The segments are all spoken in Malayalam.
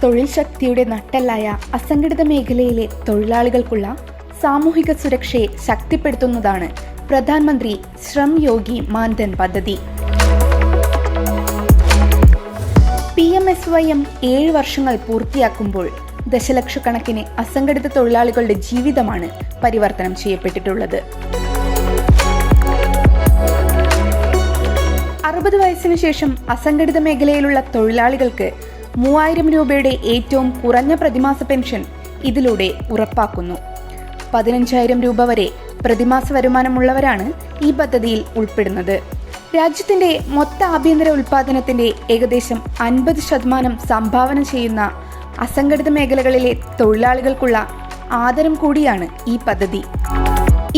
തൊഴിൽ ശക്തിയുടെ നട്ടെല്ലായ അസംഘടിത മേഖലയിലെ തൊഴിലാളികൾക്കുള്ള സാമൂഹിക സുരക്ഷയെ ശക്തിപ്പെടുത്തുന്നതാണ് പ്രധാനമന്ത്രി ശ്രം യോഗി മാൻധൻ പദ്ധതി. PMSYM 7 വർഷങ്ങൾ പൂർത്തിയാക്കുമ്പോൾ ദശലക്ഷക്കണക്കിന് അസംഘടിത തൊഴിലാളികളുടെ ജീവിതമാണ് പരിവർത്തനം ചെയ്യപ്പെട്ടിട്ടുള്ളത്. 60 വയസ്സിന് ശേഷം അസംഘടിത മേഖലയിലുള്ള തൊഴിലാളികൾക്ക് 3000 രൂപയുടെ ഏറ്റവും കുറഞ്ഞ പ്രതിമാസ പെൻഷൻ ഇതിലൂടെ ഉറപ്പാക്കുന്നു. 15,000 രൂപ വരെ പ്രതിമാസ വരുമാനമുള്ളവരാണ് ഈ പദ്ധതിയിൽ ഉൾപ്പെടുന്നത്. രാജ്യത്തിന്റെ മൊത്ത ആഭ്യന്തര ഉൽപാദനത്തിന്റെ ഏകദേശം 50% സംഭാവന ചെയ്യുന്ന അസംഘടിത മേഖലകളിലെ തൊഴിലാളികൾക്കുള്ള ആദരം കൂടിയാണ് ഈ പദ്ധതി.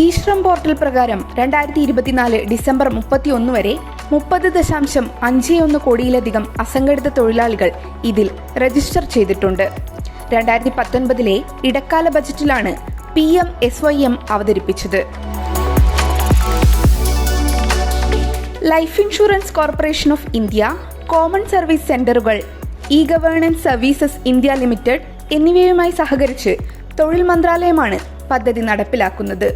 ഇ-ശ്രം പോർട്ടൽ പ്രകാരം 2024 ഡിസംബർ 31 വരെ 30.51 കോടിയിലധികം അസംഘടിത തൊഴിലാളികൾ ഇതിൽ രജിസ്റ്റർ ചെയ്തിട്ടുണ്ട്. 2019 ഇടക്കാല ബജറ്റിലാണ് PMSYM അവതരിപ്പിച്ചത്. Life insurance corporation of India, common service സെന്ററുകൾ, ഇ-ഗവേണൻസ് സർവീസസ് ഇന്ത്യ ലിമിറ്റഡ് എന്നിവയുമായി സഹകരിച്ച് തൊഴിൽ മന്ത്രാലയമാണ് പദ്ധതി നടപ്പിലാക്കുന്നത്.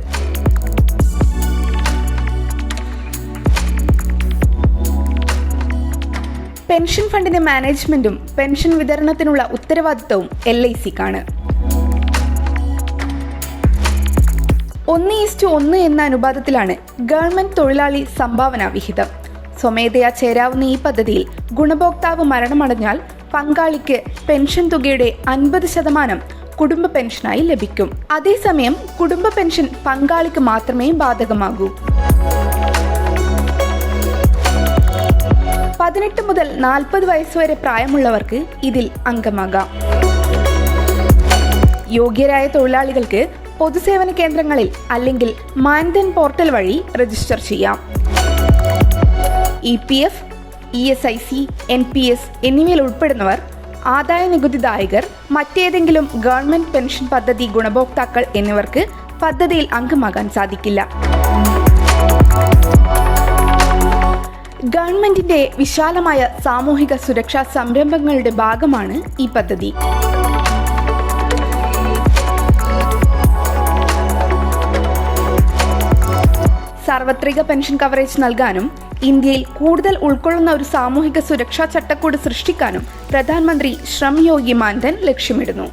പെൻഷൻ ഫണ്ടിന്റെ മാനേജ്മെന്റും പെൻഷൻ വിതരണത്തിനുള്ള ഉത്തരവാദിത്തവും LICക്കാണ്. 1:1 എന്ന അനുപാതത്തിലാണ് ഗവൺമെന്റ് തൊഴിലാളി സംഭാവന വിഹിതം. സ്വമേധയാ ചേരാവുന്ന ഈ പദ്ധതിയിൽ ഗുണഭോക്താവ് മരണമടഞ്ഞാൽ പങ്കാളിക്ക് പെൻഷൻ തുകയുടെ 50% കുടുംബ പെൻഷനായി ലഭിക്കും. അതേസമയം കുടുംബ പെൻഷൻ പങ്കാളിക്ക് മാത്രമേ ബാധകമാകൂ. 18 മുതൽ 40 വയസ്സുവരെ പ്രായമുള്ളവർക്ക് ഇതിൽ അംഗമാകാം. യോഗ്യരായ തൊഴിലാളികൾക്ക് പൊതുസേവന കേന്ദ്രങ്ങളിൽ അല്ലെങ്കിൽ മാൻധൻ പോർട്ടൽ വഴി രജിസ്റ്റർ ചെയ്യാം. EPF, ESIC, NPS എന്നിവയിൽ ഉൾപ്പെടുന്നവർ, ആദായ നികുതിദായകർ, മറ്റേതെങ്കിലും ഗവൺമെന്റ് പെൻഷൻ പദ്ധതി ഗുണഭോക്താക്കൾ എന്നിവർക്ക് പദ്ധതിയിൽ അംഗമാകാൻ സാധിക്കില്ല. ഗവൺമെന്റിന്റെ വിശാലമായ സാമൂഹിക സുരക്ഷാ സംരംഭങ്ങളുടെ ഭാഗമാണ് ഈ പദ്ധതി. സാർവത്രിക പെൻഷൻ കവറേജ് നൽകാനും ഇന്ത്യയിൽ കൂടുതൽ ഉൾക്കൊള്ളുന്ന ഒരു സാമൂഹിക സുരക്ഷാ ചട്ടക്കൂട് സൃഷ്ടിക്കാനും പ്രധാനമന്ത്രി ശ്രം യോഗി മാൻധൻ ലക്ഷ്യമിടുന്നു.